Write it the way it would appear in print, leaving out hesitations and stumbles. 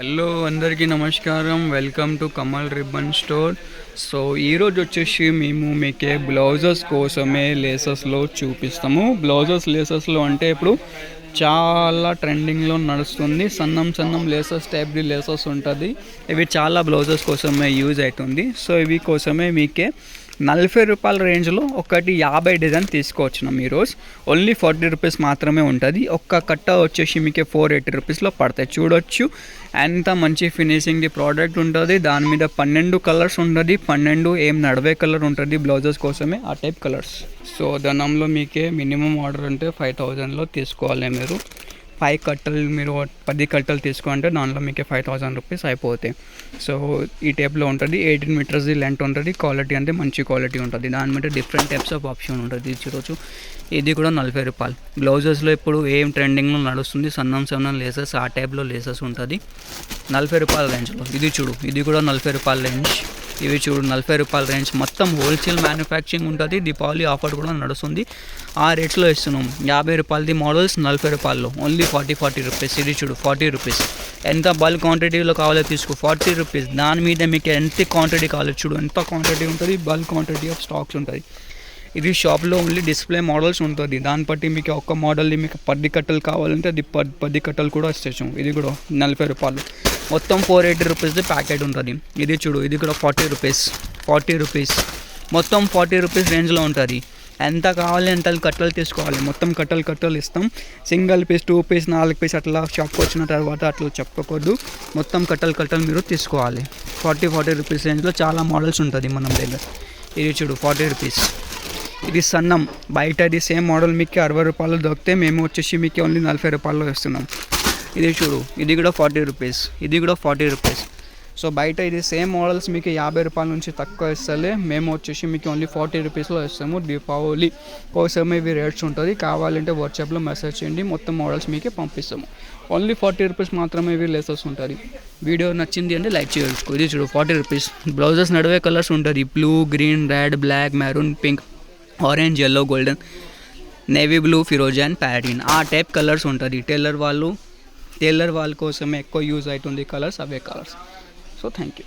Hello అందరికీ నమస్కారం. Welcome to Kamal ribbon store. So ఈరోజు వచ్చేసి మేము మీకే బ్లౌజెస్ కోసమే లేసెస్లో చూపిస్తాము. బ్లౌజెస్ లేసెస్లో అంటే ఇప్పుడు చాలా ట్రెండింగ్లో నడుస్తుంది. సన్నం లేసెస్ టైప్ది లేసెస్ ఉంటుంది. ఇవి చాలా బ్లౌజెస్ కోసమే యూజ్ అవుతుంది. సో ఇవి కోసమే మీకే 40 రూపాయల రేంజ్లో ఒకటి 50 డిజైన్ తీసుకోవచ్చున్నాం. ఈరోజు ఓన్లీ 40 రూపీస్ మాత్రమే ఉంటుంది. ఒక్క కట్ట వచ్చేసి మీకు 480 రూపీస్లో పడతాయి. చూడొచ్చు ఎంత మంచి ఫినిషింగ్ది ప్రోడక్ట్ ఉంటుంది. దాని మీద 12 కలర్స్ ఉంటుంది. 12 ఏం నడవే కలర్ ఉంటుంది. బ్లౌజెస్ కోసమే ఆ టైప్ కలర్స్. సో దానిలో మీకే మినిమం ఆర్డర్ అంటే 5000లో తీసుకోవాలి. మీరు 5 కట్టలు మీరు 10 కట్టలు తీసుకుంటే దానిలో మీకు 5000 రూపీస్ అయిపోతాయి. సో ఈ టైప్లో ఉంటుంది. 18 మీటర్స్ లెంత్ ఉంటుంది. క్వాలిటీ అంటే మంచి క్వాలిటీ ఉంటుంది. దాని మీద డిఫరెంట్ టైప్స్ ఆఫ్ ఆప్షన్ ఉంటుంది. చూడొచ్చు ఇది కూడా 40 రూపాయలు. బ్లౌజెస్లో ఇప్పుడు ఏం ట్రెండింగ్లో నడుస్తుంది సన్నం లేసెస్ ఆ టైప్లో లేసెస్ ఉంటుంది 40 రూపాయల రేంజ్లో. ఇది చూడు ఇది కూడా 40 రూపాయల రేంజ్. ఇవి చూడు 40 రూపాయల రేంజ్. మొత్తం హోల్సేల్ మ్యానుఫ్యాక్చరింగ్ ఉంటుంది. దీపావళి ఆఫర్ కూడా నడుస్తుంది. ఆ రేట్స్లో ఇస్తున్నాం. 50 రూపాయలది మోడల్స్ 40 రూపాయల్లో ఓన్లీ 40 రూపీస్. ఇది చూడు 40 రూపీస్. ఎంత బల్క్ క్వాంటిటీలో కావాలో తీసుకో 40 రూపీస్. దాని మీద మీకు ఎంత క్వాంటిటీ కావాలో చూడు ఎంత క్వాంటిటీ ఉంటుంది. బల్క్ క్వాంటిటీ ఆఫ్ స్టాక్స్ ఉంటుంది. ఇది షాప్లో ఓన్లీ డిస్ప్లే మోడల్స్ ఉంటుంది. దాన్ని బట్టి మీకు ఒక్క మోడల్ని మీకు 10 కట్టలు కావాలంటే అది 10 కట్టలు కూడా ఇస్తాం. ఇది కూడా 40 రూపాయలు. మొత్తం 480 రూపీస్ది ప్యాకెట్ ఉంటుంది. ఇది చూడు ఇది కూడా 40 రూపీస్. మొత్తం 40 రూపీస్ రేంజ్లో ఉంటుంది. ఎంత కావాలి ఎంత కట్టలు తీసుకోవాలి. మొత్తం కట్టలు ఇస్తాం. సింగిల్ పీస్ 2 పీస్ 4 పీస్ అట్లా షాప్కి వచ్చిన తర్వాత అట్లా చెప్పకూడదు. మొత్తం కట్టలు మీరు తీసుకోవాలి. 40 రూపీస్ రేంజ్లో చాలా మోడల్స్ ఉంటుంది మన దగ్గర. ఇది చూడు 40 రూపీస్. ఇది సన్నం. బయట ఇది సేమ్ మోడల్ మీకు 60 రూపాయలు దొరికితే మేము వచ్చేసి మీకు ఓన్లీ 40 రూపాయల్లో ఇస్తున్నాం. ఇది చూడు ఇది కూడా 40 రూపీస్. ఇది కూడా 40 రూపీస్. సో బయట ఇది సేమ్ మోడల్స్ మీకు 50 రూపాయల నుంచి తక్కువ ఇస్తలే. మేము వచ్చేసి మీకు ఓన్లీ 40 రూపీస్లో ఇస్తాము. దీపావళి కోసమే ఇవి రేట్స్ ఉంటుంది. కావాలంటే వాట్సాప్లో మెసేజ్ చేయండి. మొత్తం మోడల్స్ మీకే పంపిస్తాము. ఓన్లీ 40 రూపీస్ మాత్రమే ఇవి లేసెస్ ఉంటుంది. వీడియో నచ్చింది అంటే లైక్ చేయొచ్చు. ఇది చూడు 40 రూపీస్. బ్లౌజెస్ నడివే కలర్స్ ఉంటుంది. Blue, green, red, black, maroon, pink, orange, yellow, golden, navy blue, ఫిరోజా అండ్ ప్యారడీన్ ఆ టైప్ కలర్స్ ఉంటుంది. టైలర్ వాళ్ళ కోసమే ఎక్కువ యూజ్ అవుతుంది colours away colours. So thank you.